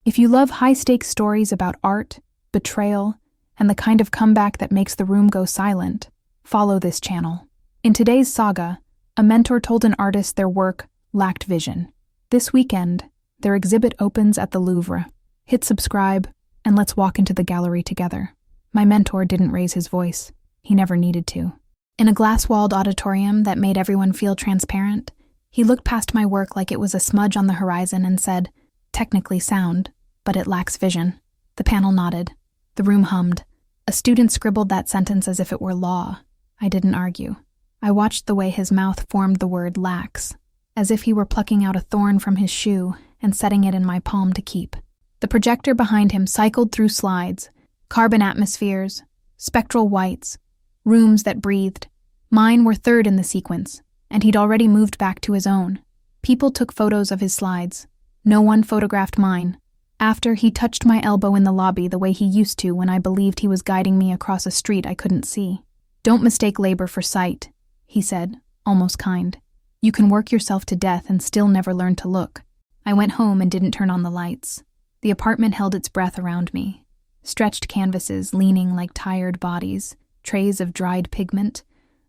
If you love high-stakes stories about art, betrayal, and the kind of comeback that makes the room go silent, follow this channel. In today's saga, a mentor told an artist their work lacked vision. This weekend, their exhibit opens at the Louvre. Hit subscribe, and let's walk into the gallery together. My mentor didn't raise his voice. He never needed to. In a glass-walled auditorium that made everyone feel transparent, he looked past my work like it was a smudge on the horizon and said, "Technically sound, but it lacks vision." The panel nodded. The room hummed. A student scribbled that sentence as if it were law. I didn't argue. I watched the way his mouth formed the word lacks, as if he were plucking out a thorn from his shoe and setting it in my palm to keep. The projector behind him cycled through slides, carbon atmospheres, spectral whites, rooms that breathed. Mine were third in the sequence, and he'd already moved back to his own. People took photos of his slides. No one photographed mine. After, he touched my elbow in the lobby the way he used to when I believed he was guiding me across a street I couldn't see. "Don't mistake labor for sight," he said, almost kind. "You can work yourself to death and still never learn to look." I went home and didn't turn on the lights. The apartment held its breath around me. Stretched canvases leaning like tired bodies, trays of dried pigment,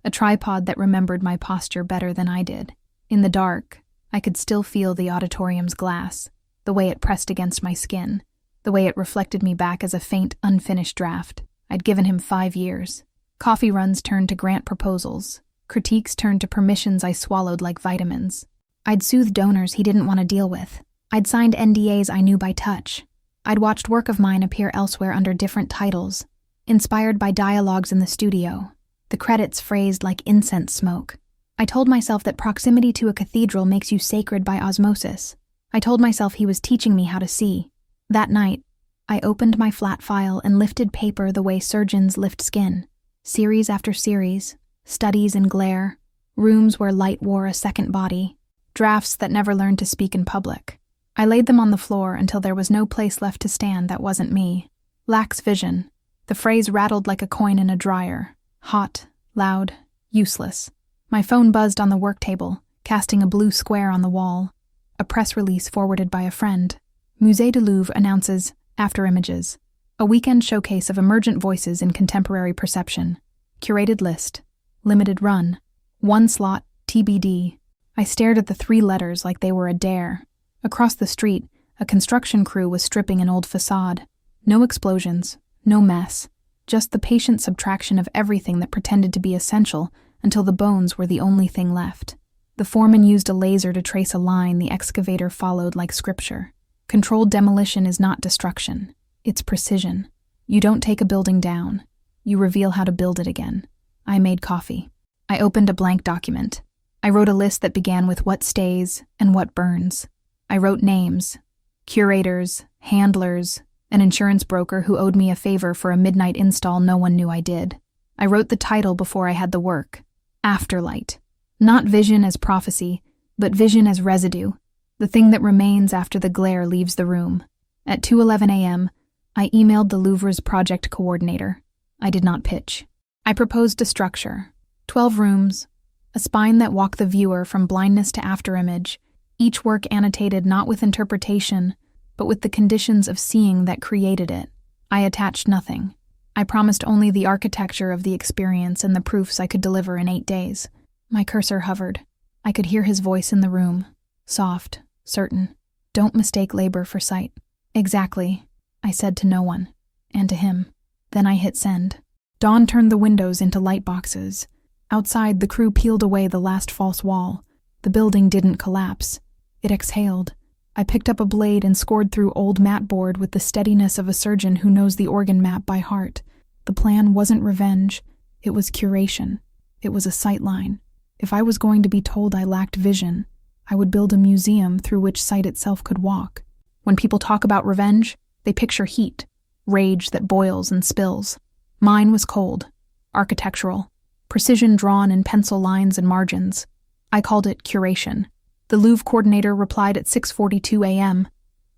a tripod that remembered my posture better than I did. In the dark, I could still feel the auditorium's glass, the way it pressed against my skin, the way it reflected me back as a faint, unfinished draft. I'd given him 5 years. Coffee runs turned to grant proposals. Critiques turned to permissions I swallowed like vitamins. I'd soothed donors he didn't want to deal with. I'd signed NDAs I knew by touch. I'd watched work of mine appear elsewhere under different titles, inspired by dialogues in the studio, the credits phrased like incense smoke. I told myself that proximity to a cathedral makes you sacred by osmosis. I told myself he was teaching me how to see. That night, I opened my flat file and lifted paper the way surgeons lift skin. Series after series, studies in glare, rooms where light wore a second body, drafts that never learned to speak in public. I laid them on the floor until there was no place left to stand that wasn't me. Lacks vision. The phrase rattled like a coin in a dryer. Hot, loud, useless. My phone buzzed on the work table, casting a blue square on the wall. A press release forwarded by a friend. Musée du Louvre announces After Images, a weekend showcase of emergent voices in contemporary perception. Curated list. Limited run. 1 slot, TBD. I stared at the 3 letters like they were a dare. Across the street, a construction crew was stripping an old facade. No explosions, no mess. Just the patient subtraction of everything that pretended to be essential until the bones were the only thing left. The foreman used a laser to trace a line the excavator followed like scripture. Controlled demolition is not destruction. It's precision. You don't take a building down. You reveal how to build it again. I made coffee. I opened a blank document. I wrote a list that began with what stays and what burns. I wrote names, curators, handlers, an insurance broker who owed me a favor for a midnight install no one knew I did. I wrote the title before I had the work. Afterlight. Not vision as prophecy, but vision as residue, the thing that remains after the glare leaves the room. At 2:11 a.m., I emailed the Louvre's project coordinator. I did not pitch. I proposed a structure. 12 rooms, a spine that walked the viewer from blindness to afterimage, each work annotated not with interpretation, but with the conditions of seeing that created it. I attached nothing. I promised only the architecture of the experience and the proofs I could deliver in 8 days. My cursor hovered. I could hear his voice in the room. Soft, certain. "Don't mistake labor for sight." "Exactly," I said to no one, and to him. Then I hit send. Dawn turned the windows into light boxes. Outside, the crew peeled away the last false wall. The building didn't collapse. It exhaled. I picked up a blade and scored through old mat board with the steadiness of a surgeon who knows the organ map by heart. The plan wasn't revenge. It was curation. It was a sightline. If I was going to be told I lacked vision, I would build a museum through which sight itself could walk. When people talk about revenge, they picture heat, rage that boils and spills. Mine was cold, architectural, precision drawn in pencil lines and margins. I called it curation. The Louvre coordinator replied at 6:42 a.m.,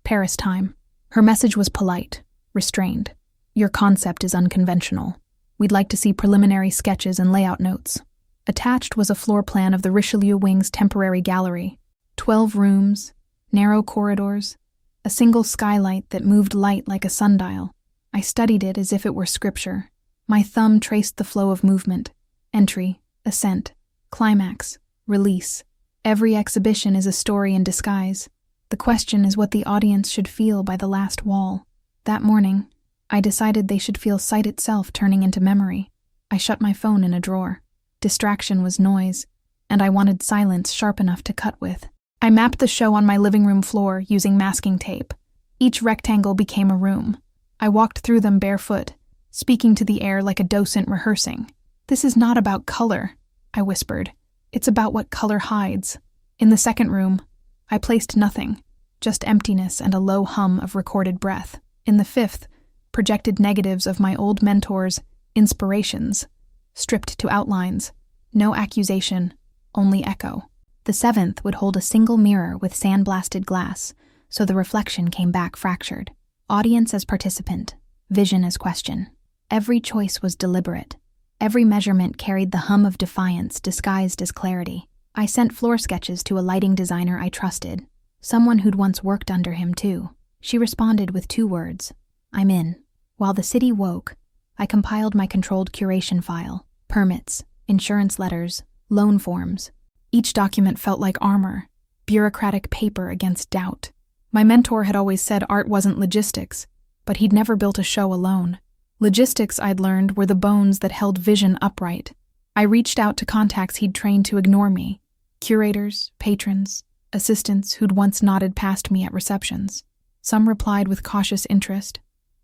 Paris time. Her message was polite, restrained. "Your concept is unconventional. We'd like to see preliminary sketches and layout notes." Attached was a floor plan of the Richelieu Wing's temporary gallery. 12 rooms, narrow corridors, a single skylight that moved light like a sundial. I studied it as if it were scripture. My thumb traced the flow of movement: entry, ascent, climax, release. Every exhibition is a story in disguise. The question is what the audience should feel by the last wall. That morning, I decided they should feel sight itself turning into memory. I shut my phone in a drawer. Distraction was noise, and I wanted silence sharp enough to cut with. I mapped the show on my living room floor using masking tape. Each rectangle became a room. I walked through them barefoot, speaking to the air like a docent rehearsing. "This is not about color," I whispered. "It's about what color hides." In the second room, I placed nothing, just emptiness and a low hum of recorded breath. In the fifth, projected negatives of my old mentor's inspirations, stripped to outlines. No accusation, only echo. The seventh would hold a single mirror with sandblasted glass, so the reflection came back fractured. Audience as participant, vision as question. Every choice was deliberate. Every measurement carried the hum of defiance disguised as clarity. I sent floor sketches to a lighting designer I trusted, someone who'd once worked under him too. She responded with 2 words: "I'm in." While the city woke, I compiled my controlled curation file: permits, insurance letters, loan forms. Each document felt like armor, bureaucratic paper against doubt. My mentor had always said art wasn't logistics, but he'd never built a show alone. Logistics, I'd learned, were the bones that held vision upright. I reached out to contacts he'd trained to ignore me: curators, patrons, assistants who'd once nodded past me at receptions. Some replied with cautious interest,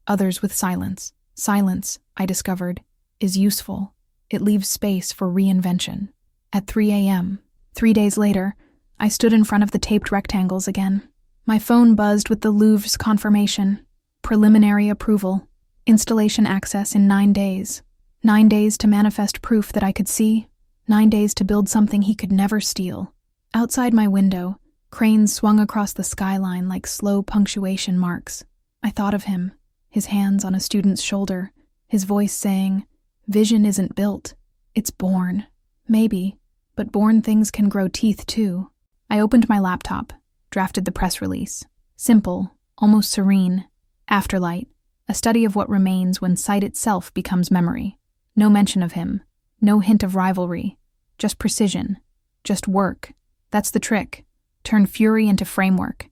others with silence. Silence, I discovered, is useful. It leaves space for reinvention. At 3 a.m., 3 days later, I stood in front of the taped rectangles again. My phone buzzed with the Louvre's confirmation: preliminary approval, installation access in 9 days. 9 days to manifest proof that I could see, 9 days to build something he could never steal. Outside my window, cranes swung across the skyline like slow punctuation marks. I thought of him, his hands on a student's shoulder, his voice saying, "Vision isn't built, it's born." Maybe, but born things can grow teeth too. I opened my laptop, drafted the press release. Simple, almost serene. Afterlight, a study of what remains when sight itself becomes memory. No mention of him, no hint of rivalry, just precision, just work. That's the trick. Turn fury into framework.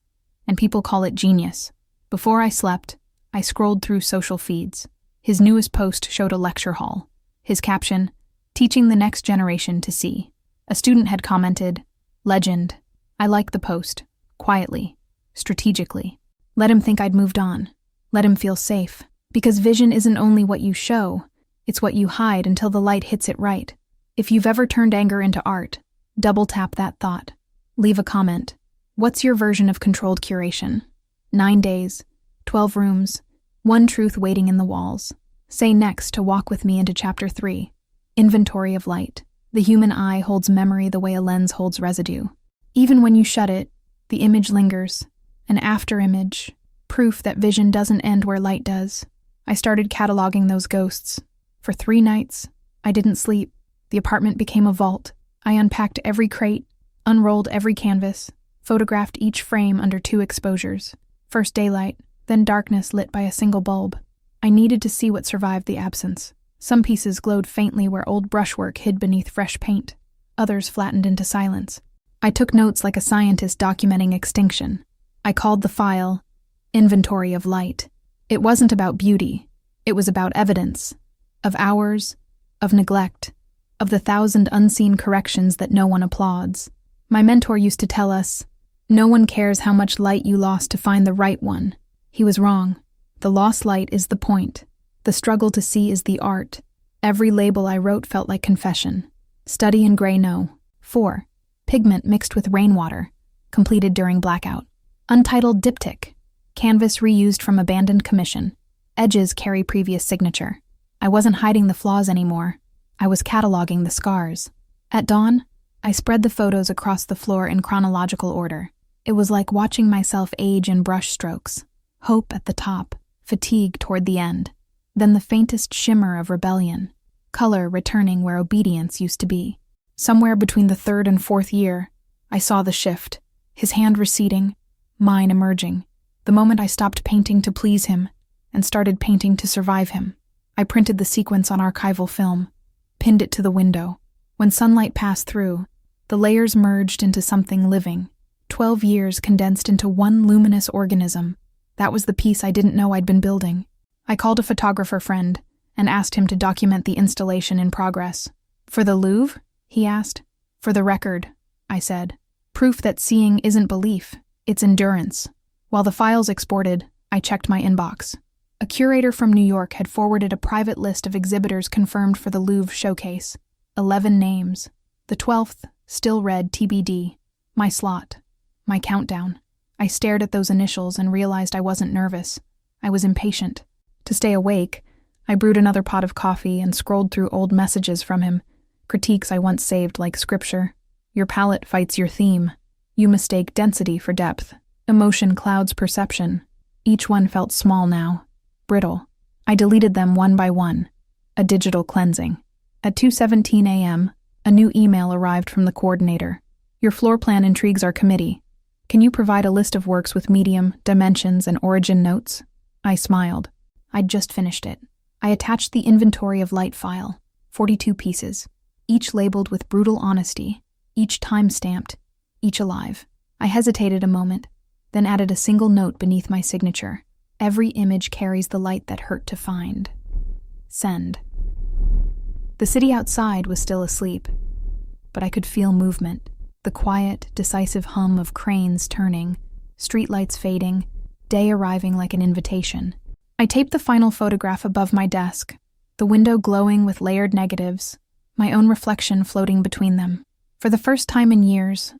And people call it genius. Before I slept, I scrolled through social feeds. His newest post showed a lecture hall. His caption, "Teaching the next generation to see." A student had commented, "Legend." I liked the post, quietly, strategically. Let him think I'd moved on. Let him feel safe. Because vision isn't only what you show, it's what you hide until the light hits it right. If you've ever turned anger into art, double tap that thought. Leave a comment. What's your version of controlled curation? 9 days, 12 rooms, one truth waiting in the walls. Say next to walk with me into Chapter 3. Inventory of light. The human eye holds memory the way a lens holds residue. Even when you shut it, the image lingers. An after image. Proof that vision doesn't end where light does. I started cataloging those ghosts. For 3 nights, I didn't sleep. The apartment became a vault. I unpacked every crate, unrolled every canvas, photographed each frame under 2 exposures. First daylight, then darkness lit by a single bulb. I needed to see what survived the absence. Some pieces glowed faintly where old brushwork hid beneath fresh paint. Others flattened into silence. I took notes like a scientist documenting extinction. I called the file Inventory of Light. It wasn't about beauty. It was about evidence. Of hours, of neglect, of the 1,000 unseen corrections that no one applauds. My mentor used to tell us, "No one cares how much light you lost to find the right one." He was wrong. The lost light is the point. The struggle to see is the art. Every label I wrote felt like confession. Study in gray no. 4. Pigment mixed with rainwater. Completed during blackout. Untitled diptych. Canvas reused from abandoned commission. Edges carry previous signature. I wasn't hiding the flaws anymore. I was cataloging the scars. At dawn, I spread the photos across the floor in chronological order. It was like watching myself age in brush strokes. Hope at the top, fatigue toward the end. Then the faintest shimmer of rebellion. Color returning where obedience used to be. Somewhere between the 3rd and 4th year, I saw the shift. His hand receding, mine emerging. The moment I stopped painting to please him and started painting to survive him. I printed the sequence on archival film, pinned it to the window. When sunlight passed through, the layers merged into something living. 12 years condensed into one luminous organism. That was the piece I didn't know I'd been building. I called a photographer friend and asked him to document the installation in progress. For the Louvre? He asked. For the record, I said. Proof that seeing isn't belief, it's endurance. While the files exported, I checked my inbox. A curator from New York had forwarded a private list of exhibitors confirmed for the Louvre showcase. 11 names. The 12th still read TBD. My slot. My countdown. I stared at those initials and realized I wasn't nervous. I was impatient. To stay awake, I brewed another pot of coffee and scrolled through old messages from him, critiques I once saved like scripture. Your palette fights your theme. You mistake density for depth. Emotion clouds perception. Each one felt small now, brittle. I deleted them one by one. A digital cleansing. At 2:17 a.m., a new email arrived from the coordinator. Your floor plan intrigues our committee. Can you provide a list of works with medium, dimensions, and origin notes? I smiled. I'd just finished it. I attached the inventory of light file, 42 pieces, each labeled with brutal honesty, each time-stamped, each alive. I hesitated a moment, then added a single note beneath my signature. Every image carries the light that hurt to find. Send. The city outside was still asleep, but I could feel movement. The quiet, decisive hum of cranes turning, streetlights fading, day arriving like an invitation. I taped the final photograph above my desk, the window glowing with layered negatives, my own reflection floating between them. For the first time in years,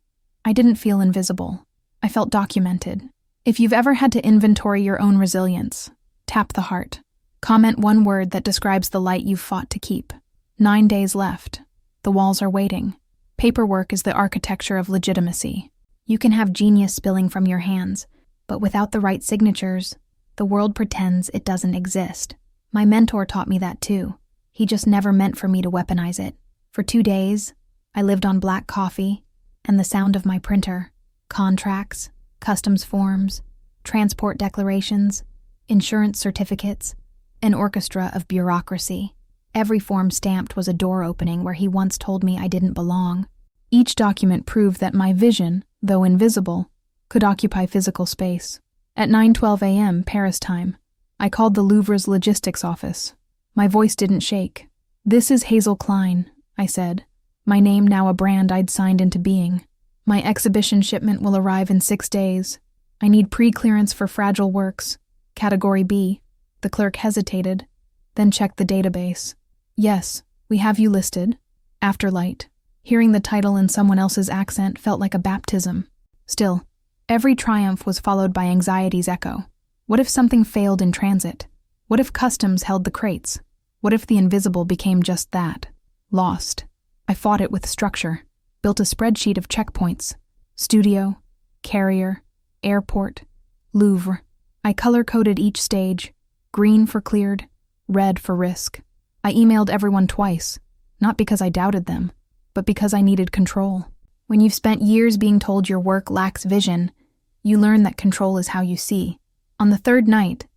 I didn't feel invisible. I felt documented. If you've ever had to inventory your own resilience, tap the heart. Comment one word that describes the light you've fought to keep. 9 days left. The walls are waiting. Paperwork is the architecture of legitimacy. You can have genius spilling from your hands, but without the right signatures, the world pretends it doesn't exist. My mentor taught me that too. He just never meant for me to weaponize it. For 2 days, I lived on black coffee and the sound of my printer. Contracts, customs forms, transport declarations, insurance certificates, an orchestra of bureaucracy. Every form stamped was a door opening where he once told me I didn't belong. Each document proved that my vision, though invisible, could occupy physical space. At 9:12 a.m. Paris time, I called the Louvre's logistics office. My voice didn't shake. "This is Hazel Klein," I said, my name now a brand I'd signed into being. "My exhibition shipment will arrive in 6 days. I need pre-clearance for fragile works, Category B." The clerk hesitated, then checked the database. "Yes, we have you listed. Afterlight." Hearing the title in someone else's accent felt like a baptism. Still, every triumph was followed by anxiety's echo. What if something failed in transit? What if customs held the crates? What if the invisible became just that? Lost. I fought it with structure, built a spreadsheet of checkpoints. Studio, carrier, airport, Louvre. I color-coded each stage, green for cleared, red for risk. I emailed everyone twice, not because I doubted them, but because I needed control. When you've spent years being told your work lacks vision, you learn that control is how you see. On the 3rd night,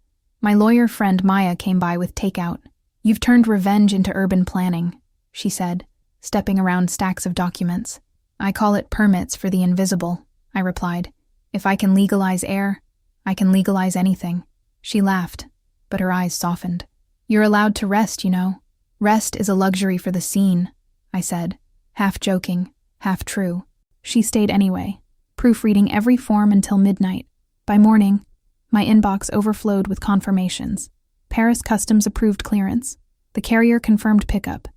my lawyer friend Maya came by with takeout. "You've turned revenge into urban planning," she said, stepping around stacks of documents. "I call it permits for the invisible," I replied. "If I can legalize air, I can legalize anything." She laughed, but her eyes softened. "You're allowed to rest, you know. Rest is a luxury for the scene," I said, half joking, half true. She stayed anyway, proofreading every form until midnight. By morning, my inbox overflowed with confirmations. Paris Customs approved clearance. The carrier confirmed pickup.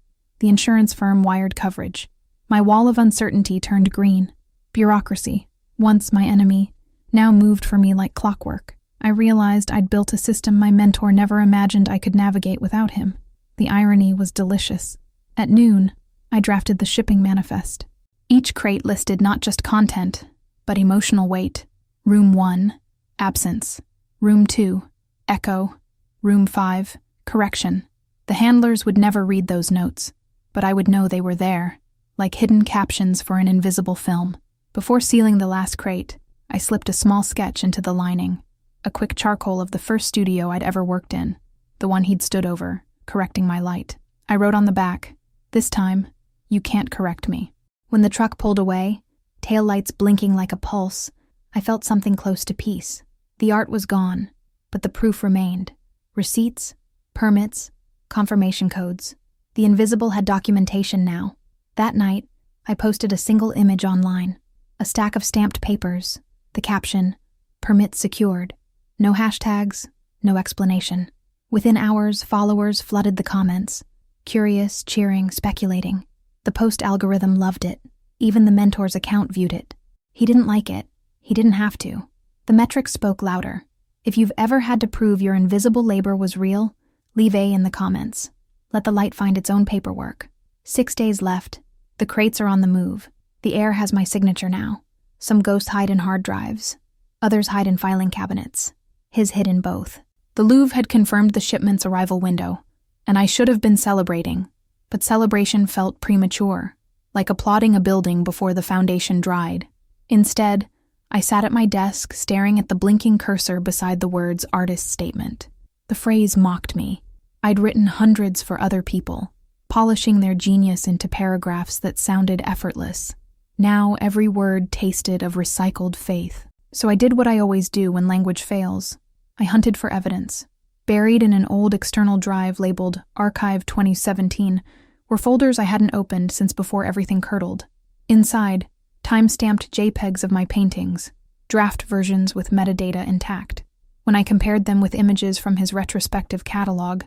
The insurance firm wired coverage. My wall of uncertainty turned green. Bureaucracy, once my enemy, now moved for me like clockwork. I realized I'd built a system my mentor never imagined I could navigate without him. The irony was delicious. At noon, I drafted the shipping manifest. Each crate listed not just content, but emotional weight. Room 1, absence. Room 2, echo. Room 5, correction. The handlers would never read those notes, but I would know they were there, like hidden captions for an invisible film. Before sealing the last crate, I slipped a small sketch into the lining. a quick charcoal of the first studio I'd ever worked in, the one he'd stood over, correcting my light. I wrote on the back, "This time, you can't correct me." When the truck pulled away, taillights blinking like a pulse, I felt something close to peace. The art was gone, but the proof remained. Receipts, permits, confirmation codes. The invisible had documentation now. That night, I posted a single image online, a stack of stamped papers, the caption, "Permit secured." No hashtags, no explanation. Within hours, followers flooded the comments, curious, cheering, speculating. The post algorithm loved it. Even the mentor's account viewed it. He didn't like it. He didn't have to. The metrics spoke louder. If you've ever had to prove your invisible labor was real, leave A in the comments. Let the light find its own paperwork. 6 days left. The crates are on the move. The air has my signature now. Some ghosts hide in hard drives. Others hide in filing cabinets. His hid in both. The Louvre had confirmed the shipment's arrival window, and I should have been celebrating, but celebration felt premature, like applauding a building before the foundation dried. Instead, I sat at my desk staring at the blinking cursor beside the words "artist statement." The phrase mocked me. I'd written hundreds for other people, polishing their genius into paragraphs that sounded effortless. Now every word tasted of recycled faith. So I did what I always do when language fails. I hunted for evidence. Buried in an old external drive labeled Archive 2017 were folders I hadn't opened since before everything curdled. Inside, time-stamped JPEGs of my paintings, draft versions with metadata intact. When I compared them with images from his retrospective catalog,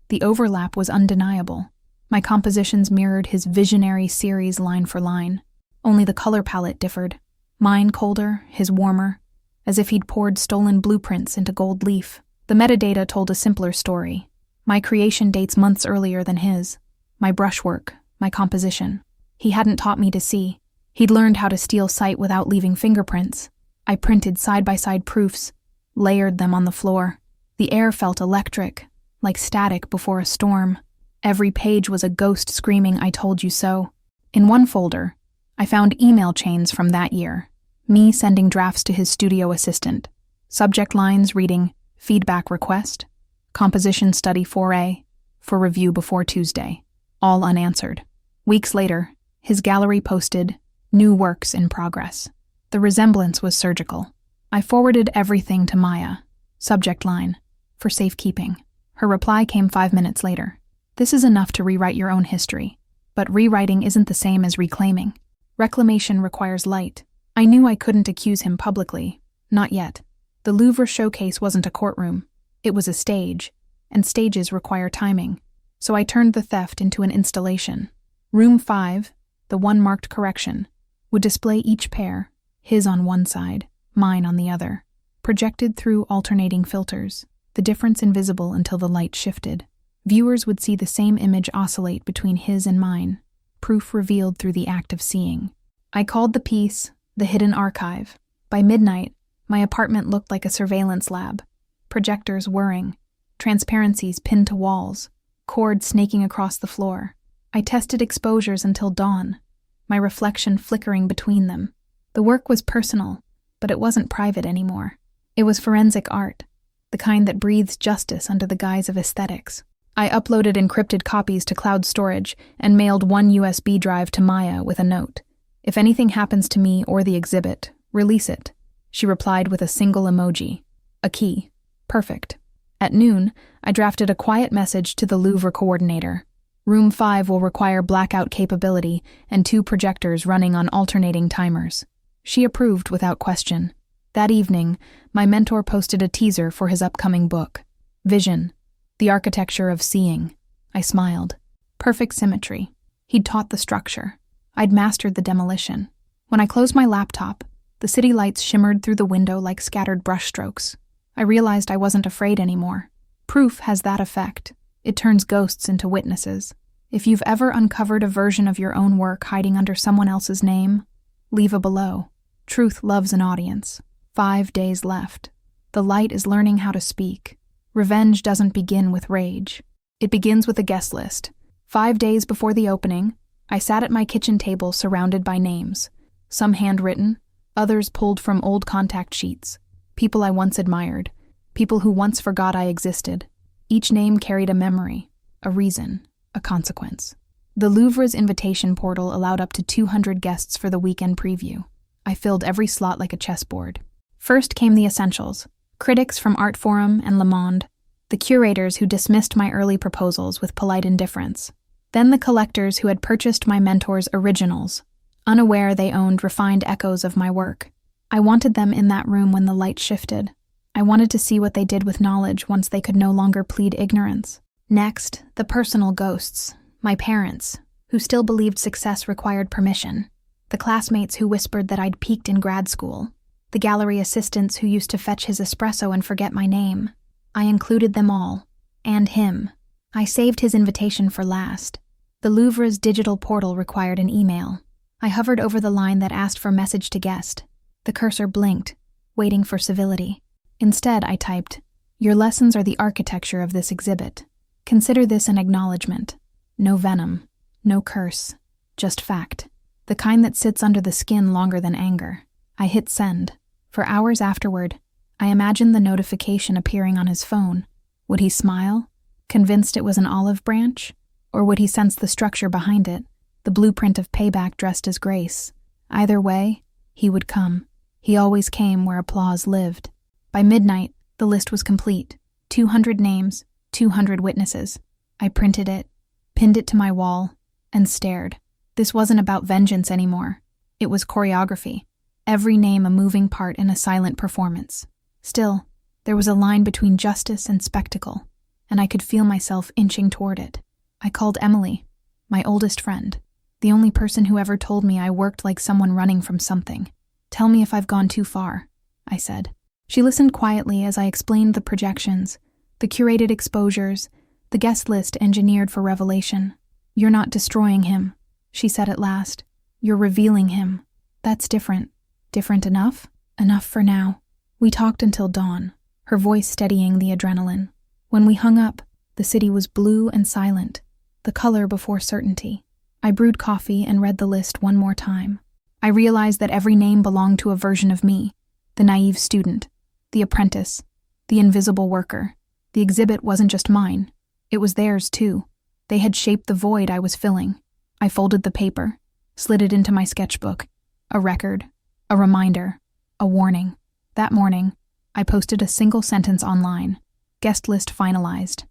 the overlap was undeniable. My compositions mirrored his visionary series line for line. Only the color palette differed. Mine colder, his warmer, as if he'd poured stolen blueprints into gold leaf. The metadata told a simpler story. My creation dates months earlier than his. My brushwork, my composition. He hadn't taught me to see. He'd learned how to steal sight without leaving fingerprints. I printed side-by-side proofs, layered them on the floor. The air felt electric, like static before a storm. Every page was a ghost screaming, "I told you so." In one folder, I found email chains from that year. Me sending drafts to his studio assistant. Subject lines reading, "Feedback request, Composition Study 4A, for review before Tuesday." All unanswered. Weeks later, his gallery posted, "New works in progress." The resemblance was surgical. I forwarded everything to Maya. Subject line, "For safekeeping." Her reply came 5 minutes later. "This is enough to rewrite your own history. But rewriting isn't the same as reclaiming. Reclamation requires light." I knew I couldn't accuse him publicly. Not yet. The Louvre showcase wasn't a courtroom. It was a stage, and stages require timing. So I turned the theft into an installation. Room 5, the one marked correction, would display each pair, his on one side, mine on the other, projected through alternating filters, the difference invisible until the light shifted. Viewers would see the same image oscillate between his and mine, proof revealed through the act of seeing. I called the piece The Hidden Archive. By midnight, my apartment looked like a surveillance lab. Projectors whirring, transparencies pinned to walls, cords snaking across the floor. I tested exposures until dawn, my reflection flickering between them. The work was personal, but it wasn't private anymore. It was forensic art, the kind that breathes justice under the guise of aesthetics. I uploaded encrypted copies to cloud storage and mailed one USB drive to Maya with a note. "If anything happens to me or the exhibit, release it." She replied with a single emoji. A key. Perfect. At noon, I drafted a quiet message to the Louvre coordinator. Room 5 will require blackout capability and 2 projectors running on alternating timers. She approved without question. That evening, my mentor posted a teaser for his upcoming book. Vision. The architecture of seeing. I smiled. Perfect symmetry. He'd taught the structure. I'd mastered the demolition. When I closed my laptop, the city lights shimmered through the window like scattered brushstrokes. I realized I wasn't afraid anymore. Proof has that effect. It turns ghosts into witnesses. If you've ever uncovered a version of your own work hiding under someone else's name, leave a below. Truth loves an audience. 5 days left. The light is learning how to speak. Revenge doesn't begin with rage. It begins with a guest list. 5 days before the opening, I sat at my kitchen table surrounded by names. Some handwritten, others pulled from old contact sheets. People I once admired, People who once forgot I existed. Each name carried a memory, a reason, a consequence. The Louvre's invitation portal allowed up to 200 guests for the weekend preview. I filled every slot like a chessboard. First came the essentials: critics from Art Forum and Le Monde, the curators who dismissed my early proposals with polite indifference, then the collectors who had purchased my mentor's originals, unaware they owned refined echoes of my work. I wanted them in that room when the light shifted. I wanted to see what they did with knowledge once they could no longer plead ignorance. Next, the personal ghosts, my parents, who still believed success required permission, the classmates who whispered that I'd peaked in grad school, the gallery assistants who used to fetch his espresso and forget my name. I included them all, and him. I saved his invitation for last. The Louvre's digital portal required an email. I hovered over the line that asked for message to guest. The cursor blinked, waiting for civility. Instead, I typed, "Your lessons are the architecture of this exhibit. Consider this an acknowledgement. No venom, no curse, just fact. The kind that sits under the skin longer than anger." I hit send. For hours afterward, I imagined the notification appearing on his phone. Would he smile, convinced it was an olive branch? Or would he sense the structure behind it, the blueprint of payback dressed as grace? Either way, he would come. He always came where applause lived. By midnight, the list was complete. 200 names, 200 witnesses. I printed it, pinned it to my wall, and stared. This wasn't about vengeance anymore. It was choreography. Every name a moving part in a silent performance. Still, there was a line between justice and spectacle, and I could feel myself inching toward it. I called Emily, my oldest friend, the only person who ever told me I worked like someone running from something. "Tell me if I've gone too far," I said. She listened quietly as I explained the projections, the curated exposures, the guest list engineered for revelation. "You're not destroying him," she said at last. "You're revealing him. That's different. Different enough? Enough for now." We talked until dawn, her voice steadying the adrenaline. When we hung up, the city was blue and silent, the color before certainty. I brewed coffee and read the list one more time. I realized that every name belonged to a version of me, the naive student, the apprentice, the invisible worker. The exhibit wasn't just mine. It was theirs, too. They had shaped the void I was filling. I folded the paper, slid it into my sketchbook. A record, a reminder, a warning. That morning, I posted a single sentence online. Guest list finalized.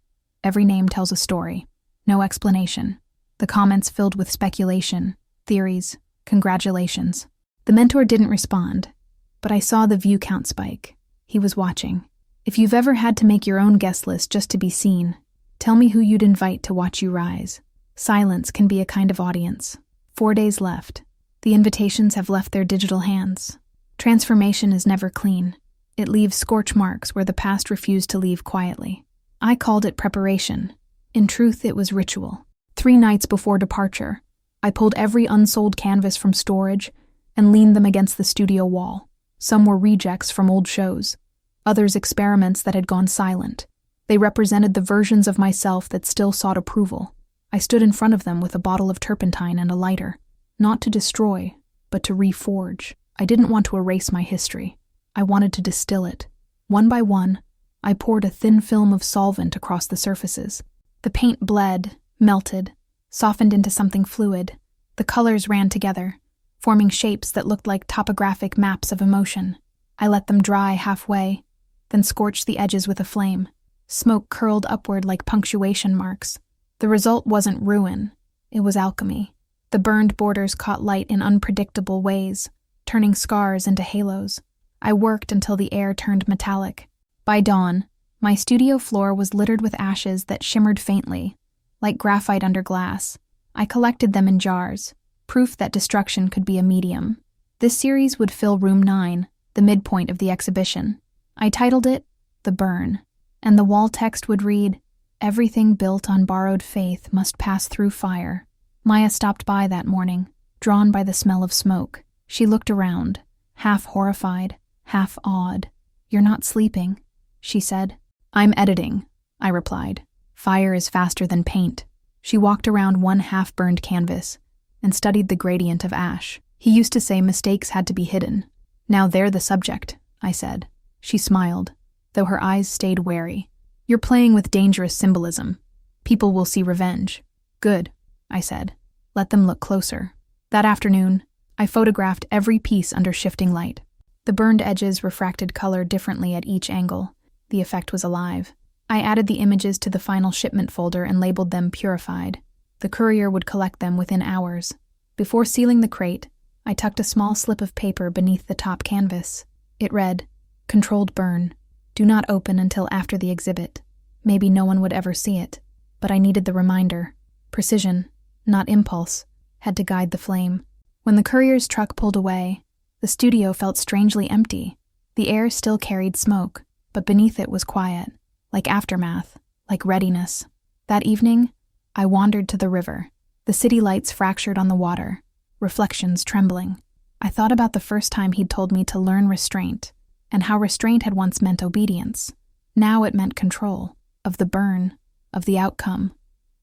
Every name tells a story. No explanation. The comments filled with speculation, theories, congratulations. The mentor didn't respond, but I saw the view count spike. He was watching. If you've ever had to make your own guest list just to be seen, tell me who you'd invite to watch you rise. Silence can be a kind of audience. 4 days left. The invitations have left their digital hands. Transformation is never clean. It leaves scorch marks where the past refused to leave quietly. I called it preparation. In truth, it was ritual. 3 nights before departure, I pulled every unsold canvas from storage and leaned them against the studio wall. Some were rejects from old shows, others experiments that had gone silent. They represented the versions of myself that still sought approval. I stood in front of them with a bottle of turpentine and a lighter, not to destroy, but to reforge. I didn't want to erase my history. I wanted to distill it. One by one, I poured a thin film of solvent across the surfaces. The paint bled, melted, softened into something fluid. The colors ran together, forming shapes that looked like topographic maps of emotion. I let them dry halfway, then scorched the edges with a flame. Smoke curled upward like punctuation marks. The result wasn't ruin, it was alchemy. The burned borders caught light in unpredictable ways, turning scars into halos. I worked until the air turned metallic. By dawn, my studio floor was littered with ashes that shimmered faintly, like graphite under glass. I collected them in jars, proof that destruction could be a medium. This series would fill room 9, the midpoint of the exhibition. I titled it The Burn, and the wall text would read, "Everything built on borrowed faith must pass through fire." Maya stopped by that morning, drawn by the smell of smoke. She looked around, half horrified, half awed. "You're not sleeping," she said. "I'm editing," I replied. "Fire is faster than paint." She walked around one half-burned canvas and studied the gradient of ash. "He used to say mistakes had to be hidden. Now they're the subject," I said. She smiled. though her eyes stayed wary. "You're playing with dangerous symbolism. People will see revenge." "Good," I said. "Let them look closer." That afternoon, I photographed every piece under shifting light. The burned edges refracted color differently at each angle. The effect was alive. I added the images to the final shipment folder and labeled them purified. The courier would collect them within hours. Before sealing the crate, I tucked a small slip of paper beneath the top canvas. It read, "Controlled burn. Do not open until after the exhibit." Maybe no one would ever see it, but I needed the reminder. Precision, not impulse, had to guide the flame. When the courier's truck pulled away, the studio felt strangely empty. The air still carried smoke, but beneath it was quiet, like aftermath, like readiness. That evening, I wandered to the river. The city lights fractured on the water, reflections trembling. I thought about the first time he'd told me to learn restraint, and how restraint had once meant obedience. Now it meant control, of the burn, of the outcome,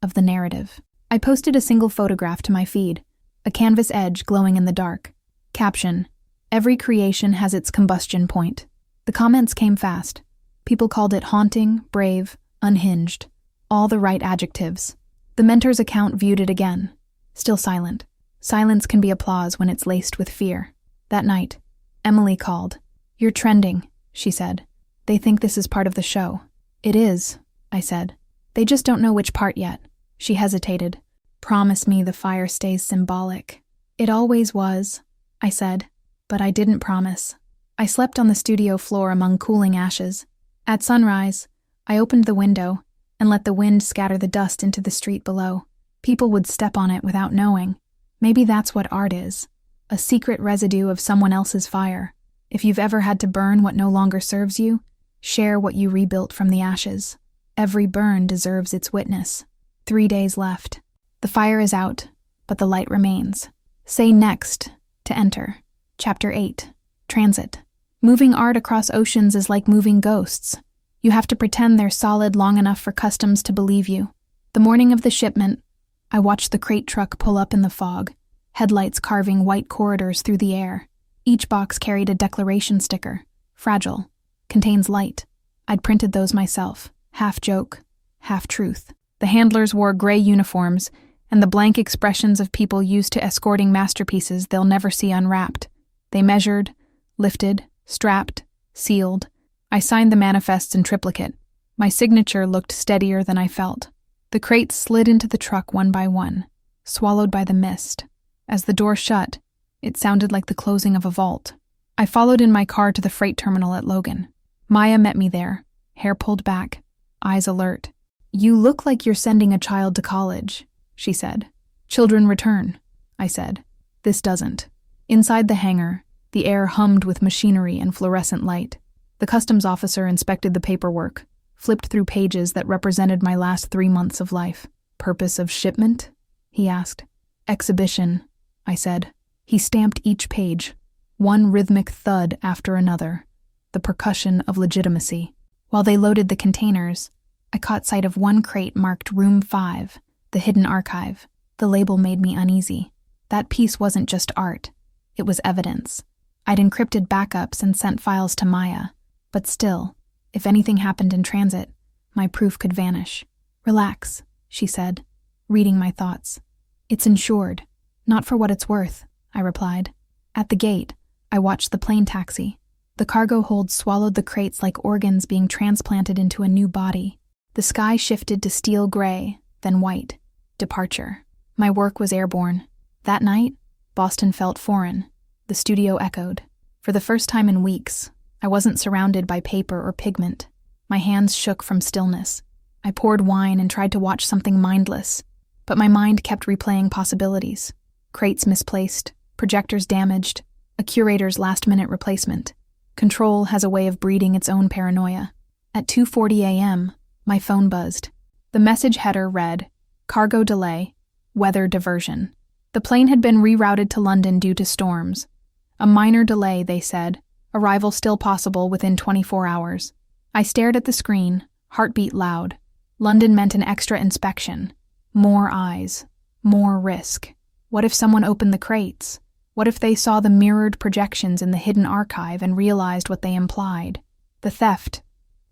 of the narrative. I posted a single photograph to my feed, a canvas edge glowing in the dark. Caption, "Every creation has its combustion point." The comments came fast. People called it haunting, brave, unhinged. All the right adjectives. The mentor's account viewed it again. Still silent. Silence can be applause when it's laced with fear. That night, Emily called. "You're trending," she said. "They think this is part of the show." "It is," I said. "They just don't know which part yet." She hesitated. "Promise me the fire stays symbolic." "It always was," I said, but I didn't promise. I slept on the studio floor among cooling ashes. At sunrise, I opened the window and let the wind scatter the dust into the street below. People would step on it without knowing. Maybe that's what art is, a secret residue of someone else's fire. If you've ever had to burn what no longer serves you, share what you rebuilt from the ashes. Every burn deserves its witness. 3 days left. The fire is out, but the light remains. Say next to enter. Chapter 8. Transit. Moving art across oceans is like moving ghosts. You have to pretend they're solid long enough for customs to believe you. The morning of the shipment, I watched the crate truck pull up in the fog, headlights carving white corridors through the air. Each box carried a declaration sticker. Fragile. Contains light. I'd printed those myself. Half joke, half truth. The handlers wore gray uniforms, and the blank expressions of people used to escorting masterpieces they'll never see unwrapped. They measured, lifted, strapped, sealed. I signed the manifests in triplicate. My signature looked steadier than I felt. The crates slid into the truck one by one, swallowed by the mist. As the door shut, it sounded like the closing of a vault. I followed in my car to the freight terminal at Logan. Maya met me there, hair pulled back, eyes alert. "You look like you're sending a child to college," she said. "Children return," I said. "This doesn't." Inside the hangar, the air hummed with machinery and fluorescent light. The customs officer inspected the paperwork, flipped through pages that represented my last 3 months of life. "Purpose of shipment?" he asked. "Exhibition," I said. He stamped each page, one rhythmic thud after another, the percussion of legitimacy. While they loaded the containers, I caught sight of one crate marked Room 5, the hidden archive. The label made me uneasy. That piece wasn't just art. It was evidence. I'd encrypted backups and sent files to Maya. But still, if anything happened in transit, my proof could vanish. "Relax," she said, reading my thoughts. "It's insured. Not for what it's worth," I replied. At the gate, I watched the plane taxi. The cargo hold swallowed the crates like organs being transplanted into a new body. The sky shifted to steel gray, then white. Departure. My work was airborne. That night, Boston felt foreign. The studio echoed. For the first time in weeks, I wasn't surrounded by paper or pigment. My hands shook from stillness. I poured wine and tried to watch something mindless, but my mind kept replaying possibilities. Crates misplaced, projectors damaged, a curator's last-minute replacement. Control has a way of breeding its own paranoia. At 2:40 a.m., my phone buzzed. The message header read, "Cargo delay, weather diversion." The plane had been rerouted to London due to storms. A minor delay, they said, arrival still possible within 24 hours. I stared at the screen, heartbeat loud. London meant an extra inspection. More eyes. More risk. What if someone opened the crates? What if they saw the mirrored projections in the hidden archive and realized what they implied? The theft,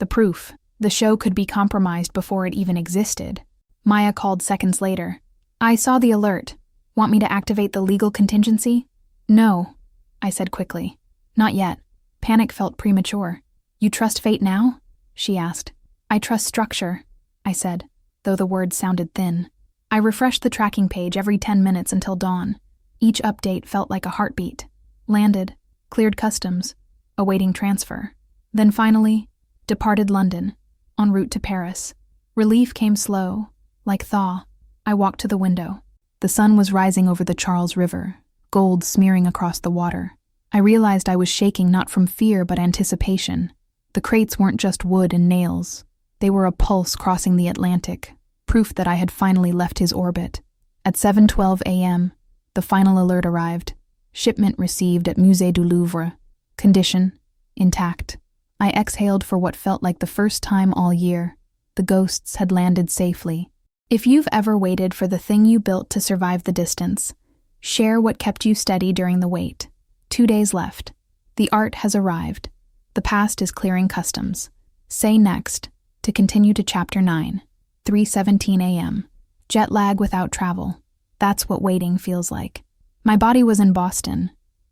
The proof. The show could be compromised before it even existed. Maya called seconds later. I saw the alert. Want me to activate the legal contingency? No, I said quickly. Not yet. Panic felt premature. You trust fate now? She asked. I trust structure, I said, though the words sounded thin. I refreshed the tracking page every 10 minutes until dawn. Each update felt like a heartbeat. Landed, cleared customs, awaiting transfer. Then finally, departed London, en route to Paris. Relief came slow, like thaw. I walked to the window. The sun was rising over the Charles River, gold smearing across the water. I realized I was shaking not from fear but anticipation. The crates weren't just wood and nails. They were a pulse crossing the Atlantic, proof that I had finally left his orbit. At 7:12 a.m., the final alert arrived. Shipment received at Musée du Louvre. Condition: intact. I exhaled for what felt like the first time all year. The ghosts had landed safely. If you've ever waited for the thing you built to survive the distance, share what kept you steady during the wait. 2 days left. The art has arrived. The past is clearing customs. Say next to continue to Chapter 9. 3:17 a.m. Jet lag without travel. That's what waiting feels like. My body was in Boston,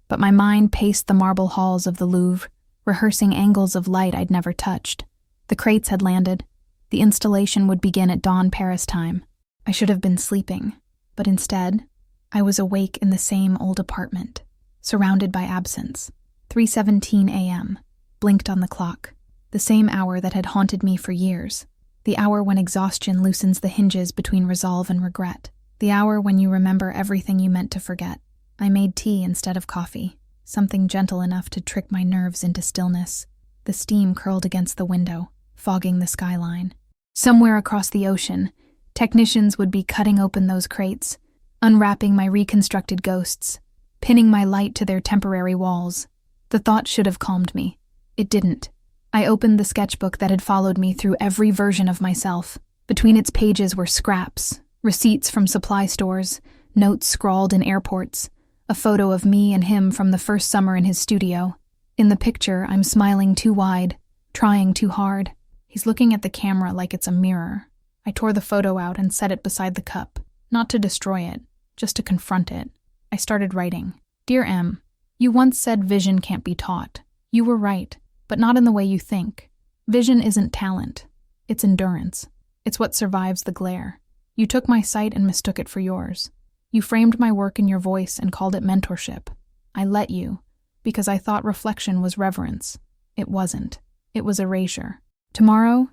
but my mind paced the marble halls of the Louvre, rehearsing angles of light I'd never touched. The crates had landed. The installation would begin at dawn Paris time. I should have been sleeping, but instead, I was awake in the same old apartment, surrounded by absence. 3:17 a.m. Blinked on the clock. The same hour that had haunted me for years. The hour when exhaustion loosens the hinges between resolve and regret. The hour when you remember everything you meant to forget. I made tea instead of coffee, something gentle enough to trick my nerves into stillness. The steam curled against the window, fogging the skyline. Somewhere across the ocean, technicians would be cutting open those crates, unwrapping my reconstructed ghosts, pinning my light to their temporary walls. The thought should have calmed me. It didn't. I opened the sketchbook that had followed me through every version of myself. Between its pages were scraps, receipts from supply stores, notes scrawled in airports, a photo of me and him from the first summer in his studio. In the picture, I'm smiling too wide, trying too hard. He's looking at the camera like it's a mirror. I tore the photo out and set it beside the cup, not to destroy it, just to confront it. I started writing. Dear M, you once said vision can't be taught. You were right, but not in the way you think. Vision isn't talent. It's endurance. It's what survives the glare. You took my sight and mistook it for yours. You framed my work in your voice and called it mentorship. I let you, because I thought reflection was reverence. It wasn't. It was erasure. Tomorrow,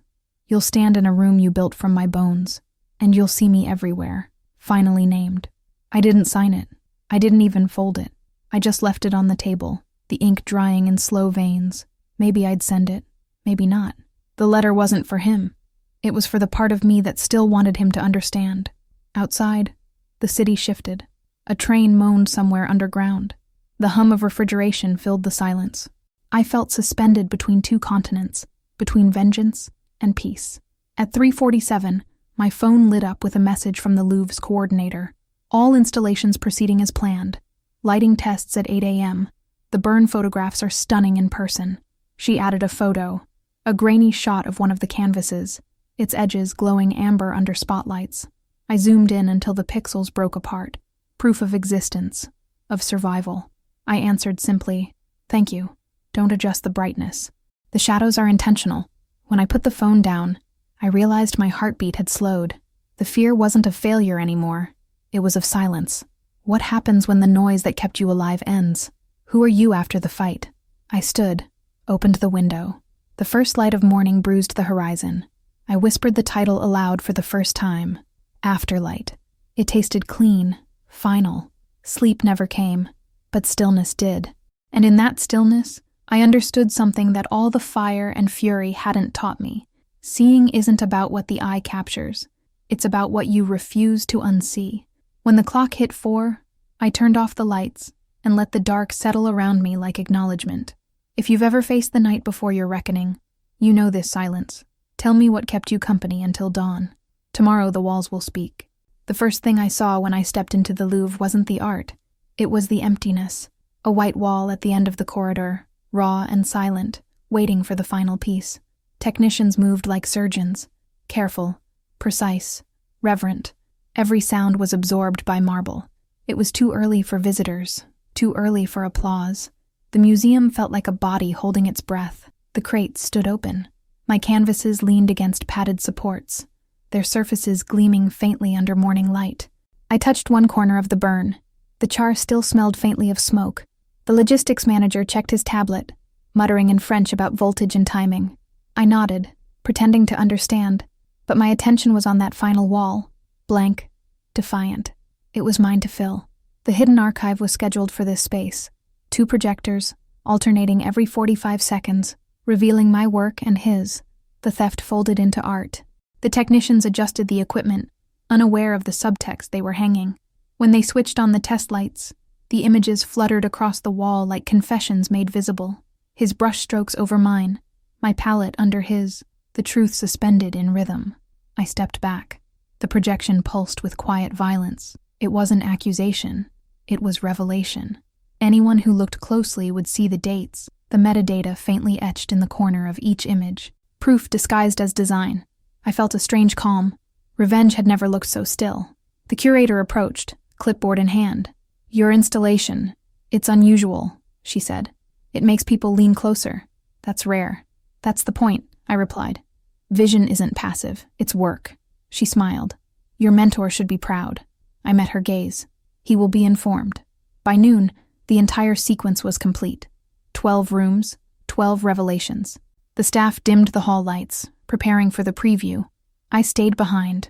you'll stand in a room you built from my bones, and you'll see me everywhere, finally named. I didn't sign it. I didn't even fold it. I just left it on the table, the ink drying in slow veins. Maybe I'd send it, maybe not. The letter wasn't for him. It was for the part of me that still wanted him to understand. Outside, the city shifted. A train moaned somewhere underground. The hum of refrigeration filled the silence. I felt suspended between two continents, between vengeance and peace. At 3:47, my phone lit up with a message from the Louvre's coordinator. All installations proceeding as planned. Lighting tests at 8 a.m. The burn photographs are stunning in person. She added a photo, a grainy shot of one of the canvases, its edges glowing amber under spotlights. I zoomed in until the pixels broke apart. Proof of existence, of survival. I answered simply, "Thank you. Don't adjust the brightness." The shadows are intentional. When I put the phone down, I realized my heartbeat had slowed. The fear wasn't of failure anymore. It was of silence. What happens when the noise that kept you alive ends? Who are you after the fight? I stood, opened the window. The first light of morning bruised the horizon. I whispered the title aloud for the first time. Afterlight. It tasted clean, final. Sleep never came, but stillness did. And in that stillness, I understood something that all the fire and fury hadn't taught me. Seeing isn't about what the eye captures. It's about what you refuse to unsee. When the clock hit 4, I turned off the lights and let the dark settle around me like acknowledgement. If you've ever faced the night before your reckoning, you know this silence. Tell me what kept you company until dawn. Tomorrow the walls will speak. The first thing I saw when I stepped into the Louvre wasn't the art. It was the emptiness. A white wall at the end of the corridor, raw and silent, waiting for the final piece. Technicians moved like surgeons, careful, precise, reverent. Every sound was absorbed by marble. It was too early for visitors, too early for applause. The museum felt like a body holding its breath. The crates stood open. My canvases leaned against padded supports, their surfaces gleaming faintly under morning light. I touched one corner of the burn. The char still smelled faintly of smoke. The logistics manager checked his tablet, muttering in French about voltage and timing. I nodded, pretending to understand, but my attention was on that final wall, blank, defiant. It was mine to fill. The hidden archive was scheduled for this space. 2 projectors, alternating every 45 seconds, revealing my work and his, the theft folded into art. The technicians adjusted the equipment, unaware of the subtext they were hanging. When they switched on the test lights, the images fluttered across the wall like confessions made visible. His brushstrokes over mine, my palette under his, the truth suspended in rhythm. I stepped back. The projection pulsed with quiet violence. It wasn't accusation. It was revelation. Anyone who looked closely would see the dates, the metadata faintly etched in the corner of each image. Proof disguised as design. I felt a strange calm. Revenge had never looked so still. The curator approached, clipboard in hand. "Your installation. It's unusual," she said. "It makes people lean closer. That's rare." "That's the point," I replied. "Vision isn't passive, it's work." She smiled. "Your mentor should be proud." I met her gaze. "He will be informed." By noon, the entire sequence was complete. 12 rooms, 12 revelations. The staff dimmed the hall lights, preparing for the preview. I stayed behind,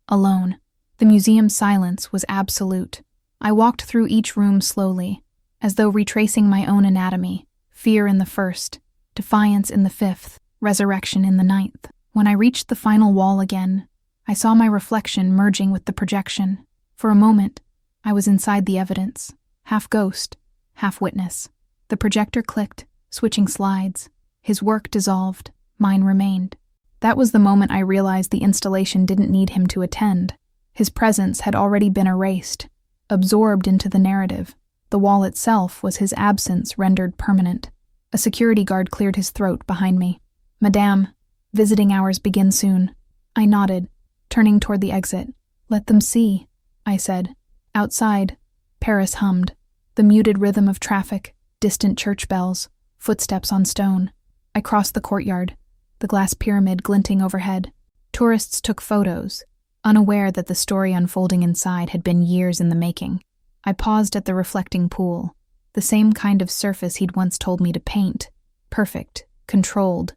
alone. The museum's silence was absolute. I walked through each room slowly, as though retracing my own anatomy. Fear in the first, defiance in the 5th, resurrection in the 9th. When I reached the final wall again, I saw my reflection merging with the projection. For a moment, I was inside the evidence, half ghost, half witness. The projector clicked, switching slides. His work dissolved, mine remained. That was the moment I realized the installation didn't need him to attend. His presence had already been erased, absorbed into the narrative. The wall itself was his absence rendered permanent. A security guard cleared his throat behind me. "Madame, visiting hours begin soon." I nodded, turning toward the exit. "Let them see," I said. Outside, Paris hummed. The muted rhythm of traffic, distant church bells, footsteps on stone. I crossed the courtyard, the glass pyramid glinting overhead. Tourists took photos, unaware that the story unfolding inside had been years in the making. I paused at the reflecting pool, the same kind of surface he'd once told me to paint. Perfect, controlled,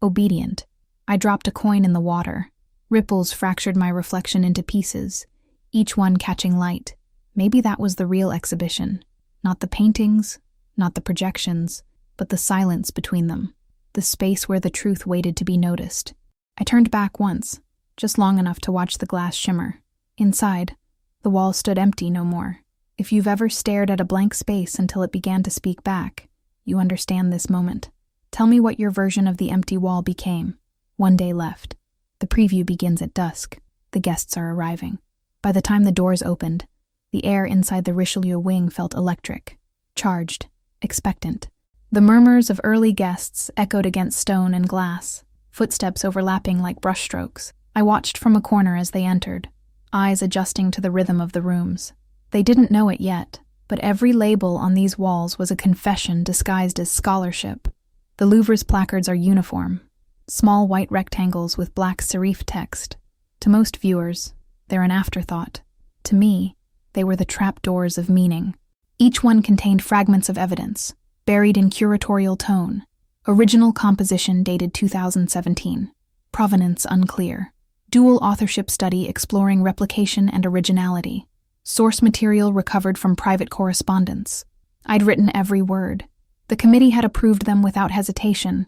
obedient. I dropped a coin in the water. Ripples fractured my reflection into pieces, each one catching light. Maybe that was the real exhibition. Not the paintings, not the projections, but the silence between them. The space where the truth waited to be noticed. I turned back once, just long enough to watch the glass shimmer. Inside, the wall stood empty no more. If you've ever stared at a blank space until it began to speak back, you understand this moment. Tell me what your version of the empty wall became. One day left. The preview begins at dusk. The guests are arriving. By the time the doors opened, the air inside the Richelieu wing felt electric, charged, expectant. The murmurs of early guests echoed against stone and glass, footsteps overlapping like brushstrokes. I watched from a corner as they entered, eyes adjusting to the rhythm of the rooms. They didn't know it yet, but every label on these walls was a confession disguised as scholarship. The Louvre's placards are uniform, small white rectangles with black serif text. To most viewers, they're an afterthought. To me, they were the trapdoors of meaning. Each one contained fragments of evidence, buried in curatorial tone. Original composition dated 2017. Provenance unclear. Dual authorship study exploring replication and originality. Source material recovered from private correspondence. I'd written every word. The committee had approved them without hesitation,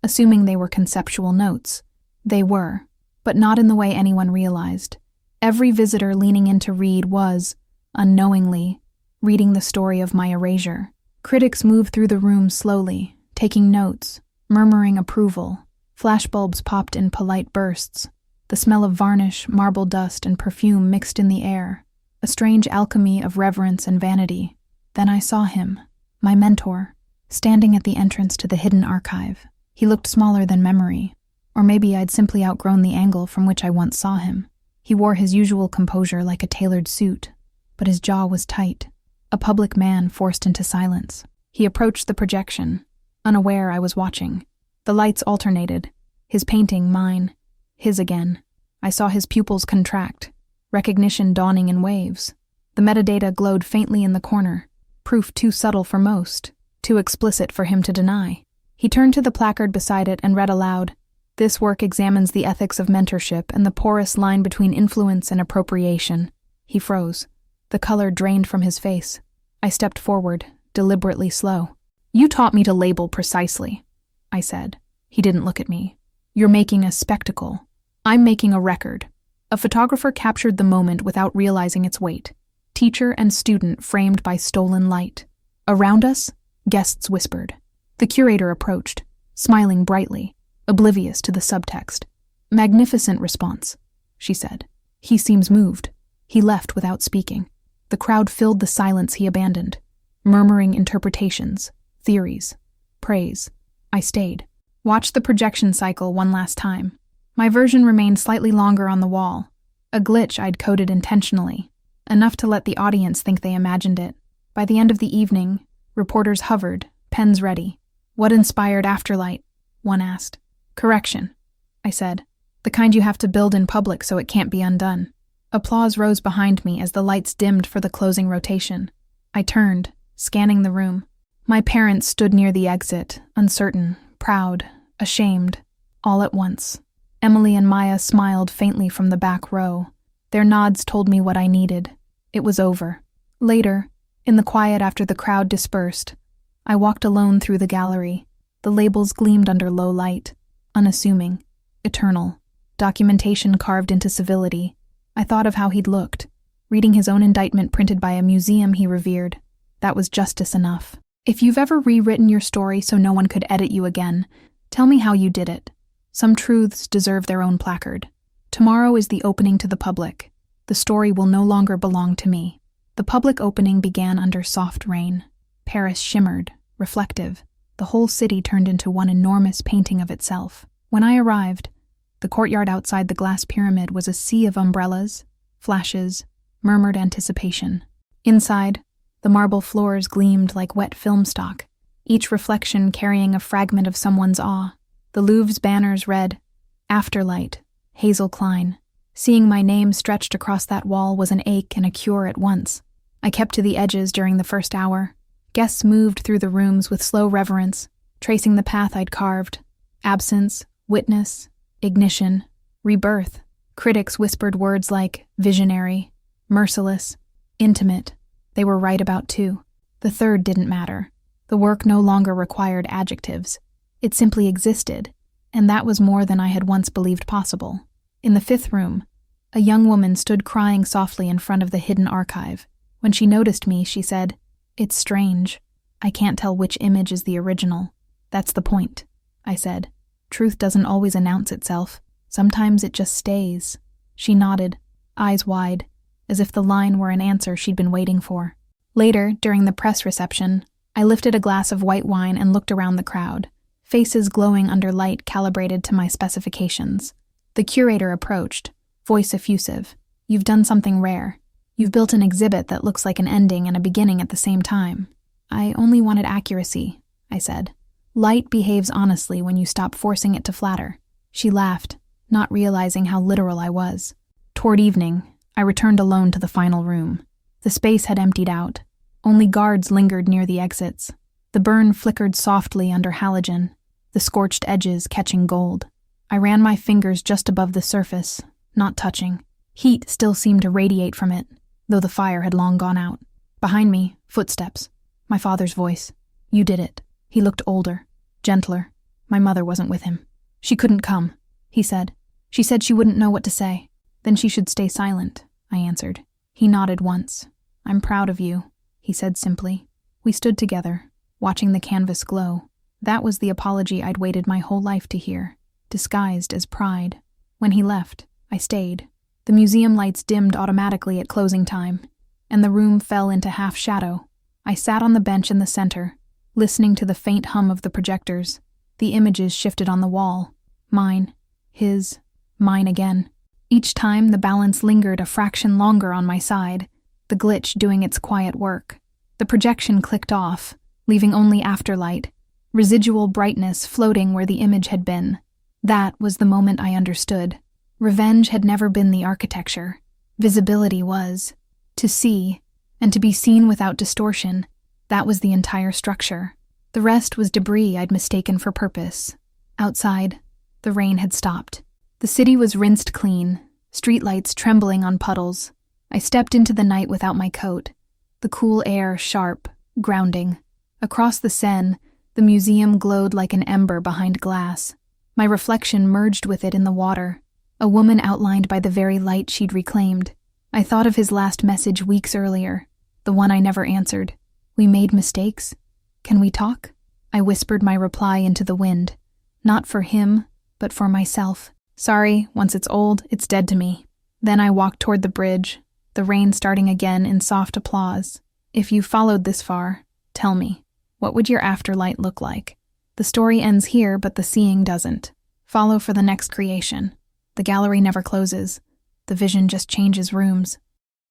assuming they were conceptual notes. They were, but not in the way anyone realized. Every visitor leaning in to read was, unknowingly, reading the story of my erasure. Critics moved through the room slowly, taking notes, murmuring approval. Flashbulbs popped in polite bursts. The smell of varnish, marble dust, and perfume mixed in the air, a strange alchemy of reverence and vanity. Then I saw him, my mentor, standing at the entrance to the hidden archive. He looked smaller than memory, Or maybe I'd simply outgrown the angle from which I once saw him. He wore his usual composure like a tailored suit, but his jaw was tight, a public man forced into silence. He approached the projection, unaware I was watching. The lights alternated, his painting mine, his again. I saw his pupils contract, recognition dawning in waves. The metadata glowed faintly in the corner, proof too subtle for most, too explicit for him to deny. He turned to the placard beside it and read aloud, "This work examines the ethics of mentorship and the porous line between influence and appropriation." He froze. The color drained from his face. I stepped forward, deliberately slow. "You taught me to label precisely," I said. He didn't look at me. "You're making a spectacle. I'm making a record." A photographer captured the moment without realizing its weight. Teacher and student framed by stolen light. Around us, guests whispered. The curator approached, smiling brightly, oblivious to the subtext. "Magnificent response," she said. "He seems moved." He left without speaking. The crowd filled the silence he abandoned, murmuring interpretations, theories, praise. I stayed. Watched the projection cycle one last time. My version remained slightly longer on the wall, a glitch I'd coded intentionally, enough to let the audience think they imagined it. By the end of the evening, reporters hovered, pens ready. "What inspired Afterlight?" one asked. "Correction," I said. "The kind you have to build in public so it can't be undone." Applause rose behind me as the lights dimmed for the closing rotation. I turned, scanning the room. My parents stood near the exit, uncertain, proud, ashamed, all at once. Emily and Maya smiled faintly from the back row. Their nods told me what I needed. It was over. Later, in the quiet after the crowd dispersed, I walked alone through the gallery. The labels gleamed under low light, unassuming, eternal, documentation carved into civility. I thought of how he'd looked, reading his own indictment printed by a museum he revered. That was justice enough. If you've ever rewritten your story so no one could edit you again, tell me how you did it. Some truths deserve their own placard. Tomorrow is the opening to the public. The story will no longer belong to me. The public opening began under soft rain. Paris shimmered, reflective. The whole city turned into one enormous painting of itself. When I arrived, the courtyard outside the glass pyramid was a sea of umbrellas, flashes, murmured anticipation. Inside, the marble floors gleamed like wet film stock, each reflection carrying a fragment of someone's awe. The Louvre's banners read, "Afterlight, Hazel Klein." Seeing my name stretched across that wall was an ache and a cure at once. I kept to the edges during the first hour. Guests moved through the rooms with slow reverence, tracing the path I'd carved. Absence, witness, ignition, rebirth. Critics whispered words like visionary, merciless, intimate. They were right about two. The third didn't matter. The work no longer required adjectives. It simply existed, and that was more than I had once believed possible. In the fifth room, a young woman stood crying softly in front of the hidden archive. When she noticed me, she said, "It's strange. I can't tell which image is the original." "That's the point," I said. "Truth doesn't always announce itself. Sometimes it just stays." She nodded, eyes wide, as if the line were an answer she'd been waiting for. Later, during the press reception, I lifted a glass of white wine and looked around the crowd, faces glowing under light calibrated to my specifications. The curator approached, voice effusive. "You've done something rare. You've built an exhibit that looks like an ending and a beginning at the same time." "I only wanted accuracy," I said. "Light behaves honestly when you stop forcing it to flatter." She laughed, not realizing how literal I was. Toward evening, I returned alone to the final room. The space had emptied out. Only guards lingered near the exits. The burn flickered softly under halogen, the scorched edges catching gold. I ran my fingers just above the surface, not touching. Heat still seemed to radiate from it, though the fire had long gone out. Behind me, footsteps. My father's voice. "You did it." He looked older, gentler. My mother wasn't with him. "She couldn't come," he said. "She said she wouldn't know what to say." "Then she should stay silent," I answered. He nodded once. "I'm proud of you," he said simply. We stood together, watching the canvas glow. That was the apology I'd waited my whole life to hear, disguised as pride. When he left, I stayed. The museum lights dimmed automatically at closing time, and the room fell into half shadow. I sat on the bench in the center, listening to the faint hum of the projectors. The images shifted on the wall. Mine, His, mine again. Each time the balance lingered a fraction longer on my side, the glitch doing its quiet work. The projection clicked off, leaving only afterlight, residual brightness floating where the image had been. That was the moment I understood. Revenge had never been the architecture. Visibility was. To see, and to be seen without distortion, that was the entire structure. The rest was debris I'd mistaken for purpose. Outside, the rain had stopped. The city was rinsed clean, streetlights trembling on puddles. I stepped into the night without my coat, the cool air sharp, grounding. Across the Seine, the museum glowed like an ember behind glass. My reflection merged with it in the water, a woman outlined by the very light she'd reclaimed. I thought of his last message weeks earlier, the one I never answered. "We made mistakes. Can we talk?" I whispered my reply into the wind, not for him, but for myself. Sorry, once it's old, it's dead to me. Then I walked toward the bridge, the rain starting again in soft applause. If you followed this far, tell me, what would your afterlight look like? The story ends here, but the seeing doesn't. Follow for the next creation. The gallery never closes. The vision just changes rooms.